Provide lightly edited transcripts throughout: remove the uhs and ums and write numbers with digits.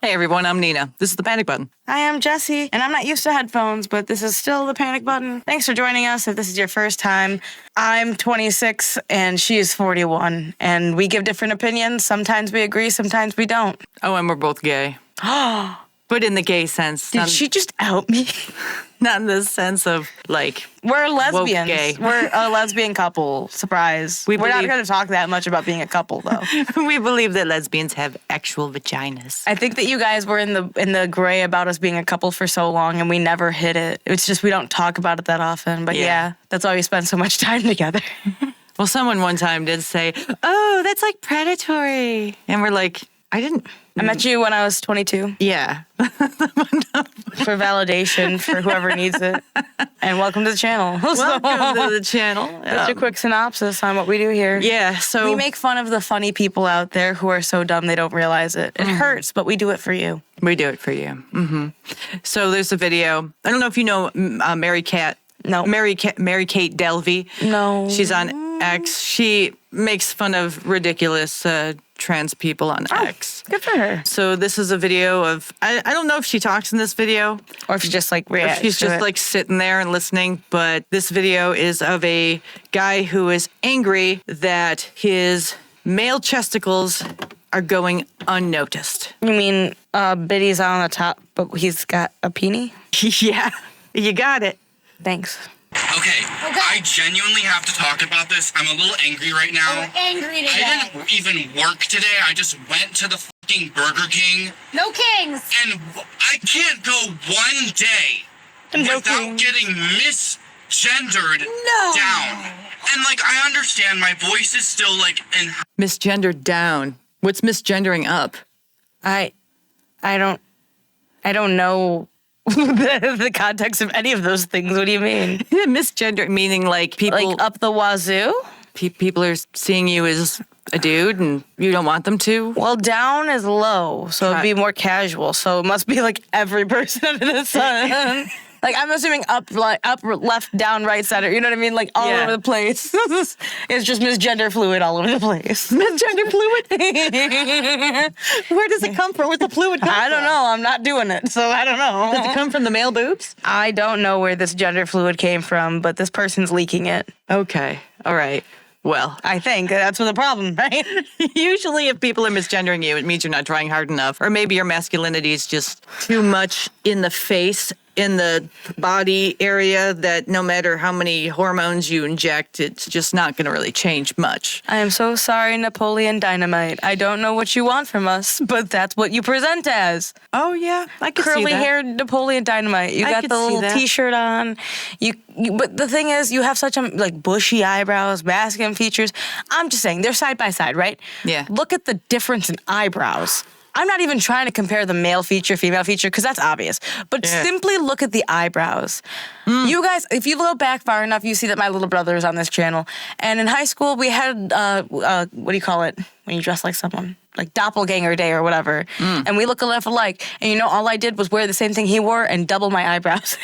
Hey everyone, I'm Nina. This is the Panic Button. I am Jessie, and I'm not used to headphones, but this is still the Panic Button. Thanks for joining us if this is your first time. I'm 26, and she is 41, and we give different opinions. Sometimes we agree, sometimes we don't. Oh, and we're both gay. But in the gay sense. Did she just out me? Not in the sense of, like, We're lesbians. gay. We're a lesbian couple. Surprise. We're not going to talk that much about being a couple, though. We believe that lesbians have actual vaginas. I think that you guys were in the gray about us being a couple for so long, and we never hit it. It's just we don't talk about it that often. But yeah that's why we spend so much time together. Well, someone one time did say, oh, that's like predatory. And we're like, I met you when I was 22. Yeah. For validation for whoever needs it. And welcome to the channel. Welcome to the channel. Just a quick synopsis on what we do here. Yeah, so we make fun of the funny people out there who are so dumb they don't realize it. It hurts, but we do it for you. We do it for you. Mm-hmm. So there's a video. I don't know if you know Mary Kate. No. Mary Kate Delvey. No. She's on X. She makes fun of ridiculous trans people on X. Good for her. So this is a video of, I don't know if she talks in this video. Or if she just like reacts. She's just like sitting there and listening. But this video is of a guy who is angry that his male chesticles are going unnoticed. You mean Biddy's on the top, but he's got a peenie? Yeah, you got it. Thanks. Okay, I genuinely have to talk about this. I'm a little angry right now. We're angry today. I didn't even work today. I just went to the fucking Burger King. No kings. And I can't go one day without getting misgendered down. And like, I understand my voice is still like in... Misgendered down. What's misgendering up? I don't know the context of any of those things. What do you mean? Misgender meaning like people... Like up the wazoo? People are seeing you as a dude and you don't want them to? Well, down is low, so it'd be more casual. So it must be like every person under the sun. Like, I'm assuming up, left, down, right, center. You know what I mean? Like, all over the place. It's just misgender fluid all over the place. Misgender fluid? Where does it come from? Where's the fluid come from? I don't know. I'm not doing it, so I don't know. Does it come from the male boobs? I don't know where this gender fluid came from, but this person's leaking it. Okay. All right. Well, I think that's the problem, right? Usually if people are misgendering you, it means you're not trying hard enough. Or maybe your masculinity is just too much in the face, in the body area, that no matter how many hormones you inject, it's just not going to really change much. I am so sorry, Napoleon Dynamite. I don't know what you want from us, but that's what you present as. Oh, yeah. I could see that. Curly-haired Napoleon Dynamite. You got the little T-shirt on. But the thing is, you have such like bushy eyebrows, masculine features. I'm just saying, they're side by side, right? Yeah. Look at the difference in eyebrows. I'm not even trying to compare the male feature, female feature, because that's obvious. But simply look at the eyebrows. You guys, if you go back far enough, you see that my little brother is on this channel. And in high school, we had, what do you call it when you dress like someone? Like doppelganger day or whatever. And we look enough alike. And you know, all I did was wear the same thing he wore and double my eyebrows.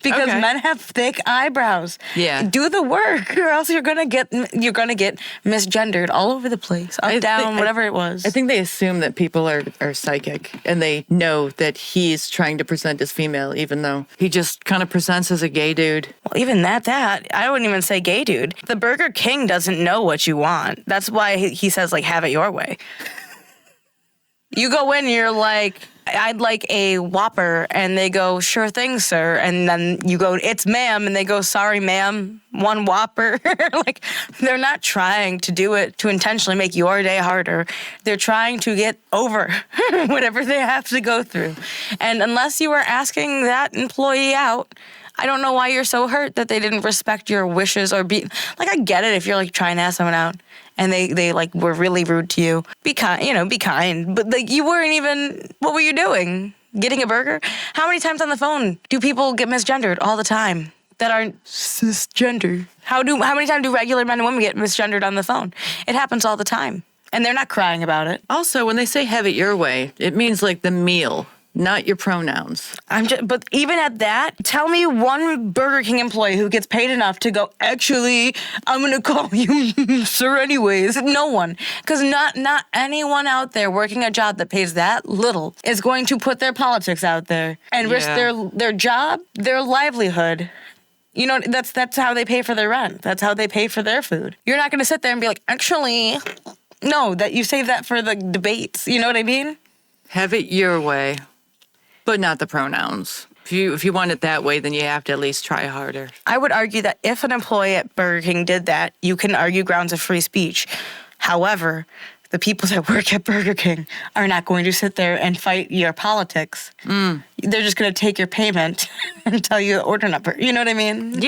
Because men have thick eyebrows. Yeah. Do the work, or else you're gonna get misgendered all over the place, up, down, whatever it was. I think they assume that people are psychic, and they know that he's trying to present as female, even though he just kind of presents as a gay dude. Well, even that I wouldn't even say gay dude. The Burger King doesn't know what you want. That's why he says like, have it your way. You go in, you're like, I'd like a Whopper, and they go, sure thing, sir. And then you go, it's ma'am, and they go, sorry, ma'am, one Whopper. Like, they're not trying to do it to intentionally make your day harder. They're trying to get over whatever they have to go through. And unless you were asking that employee out, I don't know why you're so hurt that they didn't respect your wishes or be like, I get it if you're like trying to ask someone out and they like were really rude to you. Be kind, be kind. But like, you weren't even, what were you doing? Getting a burger? How many times on the phone do people get misgendered? All the time that aren't cisgender. How many times do regular men and women get misgendered on the phone? It happens all the time. And they're not crying about it. Also, when they say have it your way, it means like the meal. not your pronouns. But even at that, tell me one Burger King employee who gets paid enough to go, actually, I'm going to call you sir anyways. No one. Because not anyone out there working a job that pays that little is going to put their politics out there and risk their job, their livelihood. You know, that's how they pay for their rent. That's how they pay for their food. You're not going to sit there and be like, actually, no, that you save that for the debates. You know what I mean? Have it your way, but not the pronouns. If you want it that way, then you have to at least try harder. I would argue that if an employee at Burger King did that, you can argue grounds of free speech. However, the people that work at Burger King are not going to sit there and fight your politics. They're just going to take your payment and tell you the order number. You know what I mean?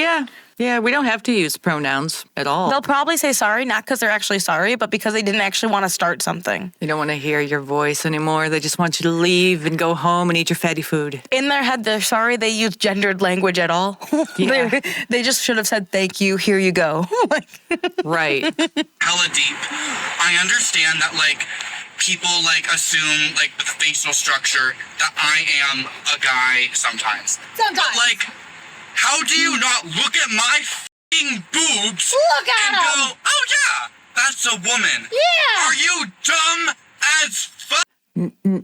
Yeah, we don't have to use pronouns at all. They'll probably say sorry, not because they're actually sorry, but because they didn't actually want to start something. They don't want to hear your voice anymore. They just want you to leave and go home and eat your fatty food. In their head, they're sorry they used gendered language at all. Yeah. They just should have said, thank you, here you go. Right. Hella deep. I understand that, like, people, like, assume, like, with the facial structure that I am a guy sometimes. But, like, how do you not look at my f***ing boobs and go, oh, yeah, that's a woman? Yeah. Are you dumb as fuck?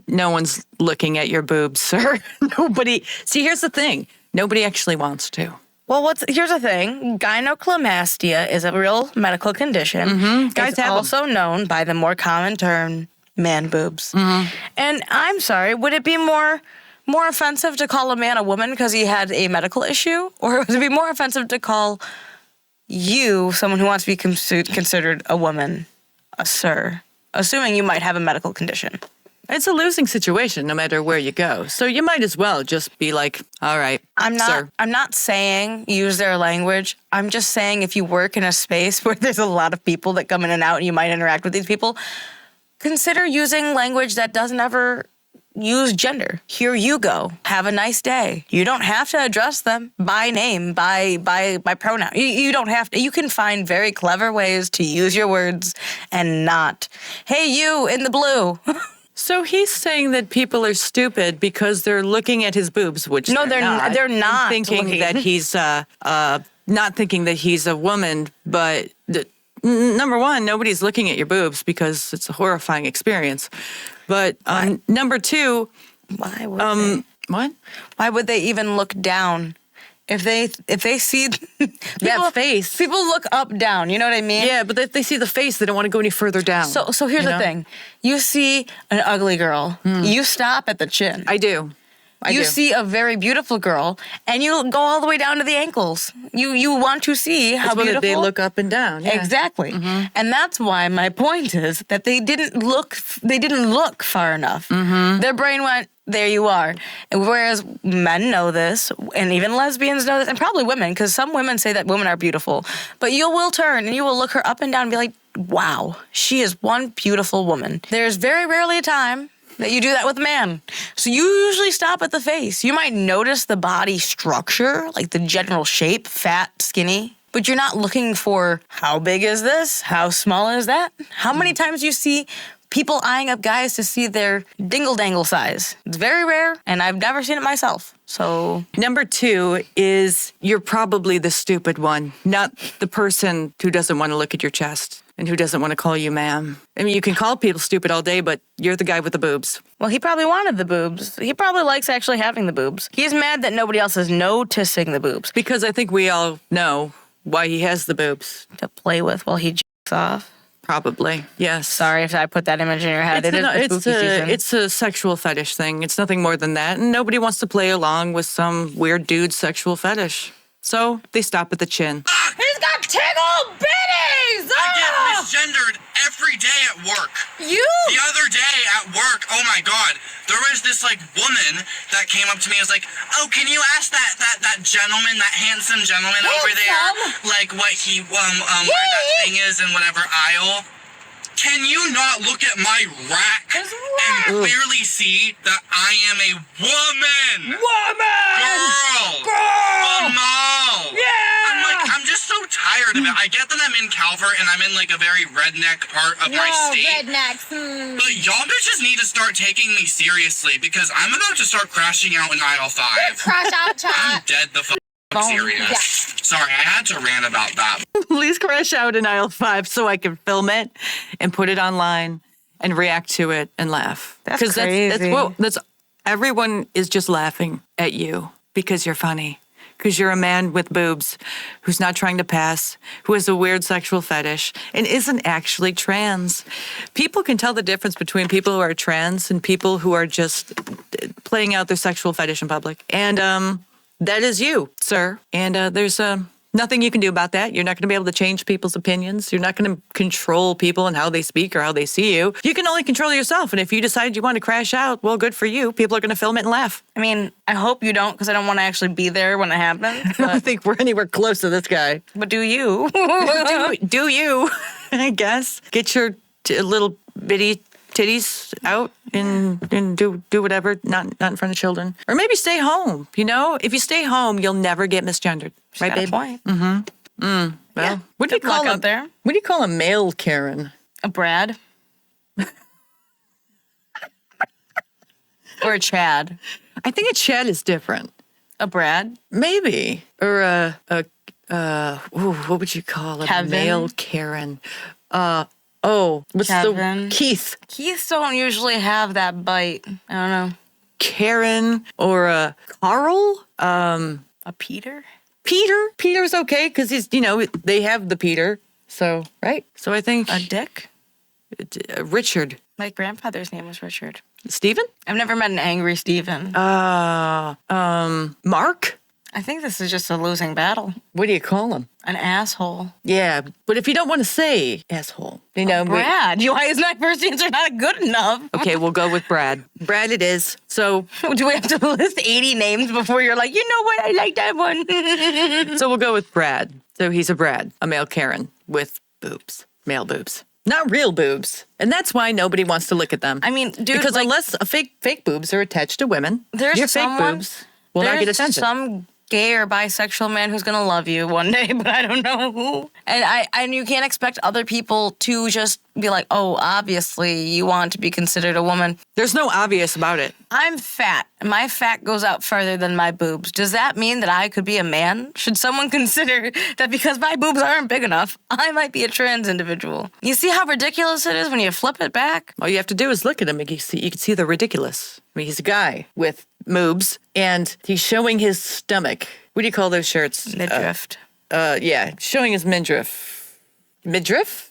No one's looking at your boobs, sir. Nobody. See, here's the thing. Nobody actually wants to. Well, here's the thing. Gynecomastia is a real medical condition. Mm-hmm. Guys it's have also known by the more common term, man boobs. Mm-hmm. And I'm sorry, would it be more offensive to call a man a woman because he had a medical issue? Or would it be more offensive to call you, someone who wants to be considered a woman, a sir, assuming you might have a medical condition? It's a losing situation no matter where you go. So you might as well just be like, all right, sir. I'm not saying use their language. I'm just saying if you work in a space where there's a lot of people that come in and out and you might interact with these people, consider using language that doesn't ever use gender. Here you go. Have a nice day. You don't have to address them by name, by pronoun. You don't have to. You can find very clever ways to use your words and not, hey, you in the blue. So he's saying that people are stupid because they're looking at his boobs, which no, they're not. They're not thinking looking. that he's not thinking that he's a woman. But number one, nobody's looking at your boobs because it's a horrifying experience. But number two, why would they? What? Why would they even look down? If they see that face, people look up, down. You know what I mean? Yeah, but if they see the face, they don't want to go any further down. So here's the thing: you see an ugly girl, you stop at the chin. I do. You see a very beautiful girl, and you go all the way down to the ankles. You want to see how beautiful they look up and down. Yeah. Exactly, and that's why my point is that they didn't look far enough. Their brain went, there you are. And whereas men know this, and even lesbians know this, and probably women, because some women say that women are beautiful. But you will turn and you will look her up and down and be like, wow, she is one beautiful woman. There's very rarely a time that you do that with a man. So you usually stop at the face. You might notice the body structure, like the general shape, fat, skinny. But you're not looking for how big is this? How small is that? How many times you see people eyeing up guys to see their dingle-dangle size? It's very rare, and I've never seen it myself. So number two is you're probably the stupid one, not the person who doesn't want to look at your chest and who doesn't want to call you ma'am. I mean, you can call people stupid all day, but you're the guy with the boobs. Well, he probably wanted the boobs. He probably likes actually having the boobs. He's mad that nobody else is noticing the boobs. Because I think we all know why he has the boobs. To play with while he jacks off. Probably, yes. Sorry if I put that image in your head. It's a sexual fetish thing. It's nothing more than that. And nobody wants to play along with some weird dude's sexual fetish. So they stop at the chin. He's got tickle bitties! I get misgendered every day at work. You? The other day at work, oh my god, there was this like woman that came up to me and was like, oh, can you ask that gentleman, that handsome gentleman over there, like what he where that thing is in whatever aisle? Can you not look at my rack and clearly see that I am a woman? Woman! Girl! Girl! Female! Yeah! I'm just so tired of it. I get that I'm in Calvert and I'm in like a very redneck part of my state. rednecks. But y'all bitches need to start taking me seriously because I'm about to start crashing out in aisle 5. Crash out, I'm chat. dead the fuck serious. Yeah. Sorry, I had to rant about that. Please crash out in aisle 5 so I can film it and put it online and react to it and laugh. That's 'Cause crazy. That's everyone is just laughing at you because you're funny. Because you're a man with boobs who's not trying to pass, who has a weird sexual fetish, and isn't actually trans. People can tell the difference between people who are trans and people who are just playing out their sexual fetish in public. And that is you, sir. And there's nothing you can do about that. You're not going to be able to change people's opinions. You're not going to control people and how they speak or how they see you. You can only control yourself. And if you decide you want to crash out, well, good for you. People are going to film it and laugh. I mean, I hope you don't because I don't want to actually be there when it happens. I don't think we're anywhere close to this guy. But do you? do you, I guess. Get your little bitty titties out and do whatever, not in front of children. Or maybe stay home, you know? If you stay home, you'll never get misgendered. Right, Got a babe? point. Well, what do you Good luck call out there. What do you call a male Karen? A Brad. Or a Chad. I think a Chad is different. A Brad. Maybe. Or what would you call a Kevin? male Karen? What's Kevin. the Keith? Keiths don't usually have that bite. I don't know. Karen or a Carl? A Peter? Peter? Peter's okay because he's, they have the Peter. So, right? So I think A Dick? Richard. My grandfather's name was Richard. Stephen? I've never met an angry Stephen. Mark? I think this is just a losing battle. What do you call him? An asshole. Yeah, but if you don't want to say asshole, Brad. Why is my first answer not good enough? Okay, we'll go with Brad. Brad it is. So Do we have to list 80 names before you're like, you know what? I like that one. we'll go with Brad. So he's a Brad, a male Karen with boobs, male boobs. Not real boobs. And that's why nobody wants to look at them. I mean, dude, because like, unless a fake boobs are attached to women, there's your fake someone- boobs will not get attention. Some gay or bisexual man who's gonna love you one day, but I don't know who. And you can't expect other people to just be like, oh, obviously you want to be considered a woman. There's no obvious about it. I'm fat. My fat goes out further than my boobs. Does that mean that I could be a man? Should someone consider that because my boobs aren't big enough, I might be a trans individual? You see how ridiculous it is when you flip it back? All you have to do is look at him and you can see the ridiculous. I mean, he's a guy with boobs and he's showing his stomach. What do you call those shirts? Midriff. Yeah, showing his midriff. Midriff?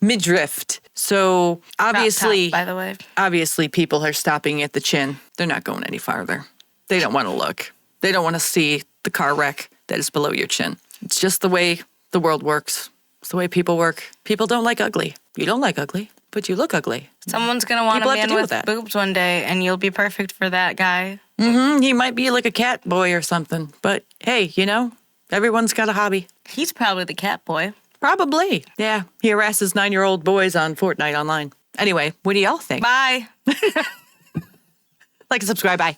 Midriff. So obviously, Top, by the way, obviously people are stopping at the chin. They're not going any farther. They don't want to look. They don't want to see the car wreck that is below your chin. It's just the way the world works. It's the way people work. People don't like ugly. You don't like ugly, but you look ugly. someone's gonna want People a have to man deal with with that. boobs one day, and you'll be perfect for that guy. He might be like a cat boy or something, but hey, everyone's got a hobby. He's probably the cat boy. Probably. Yeah, he harasses 9-year-old boys on Fortnite online. Anyway, what do y'all think? Bye. Like and subscribe. Bye.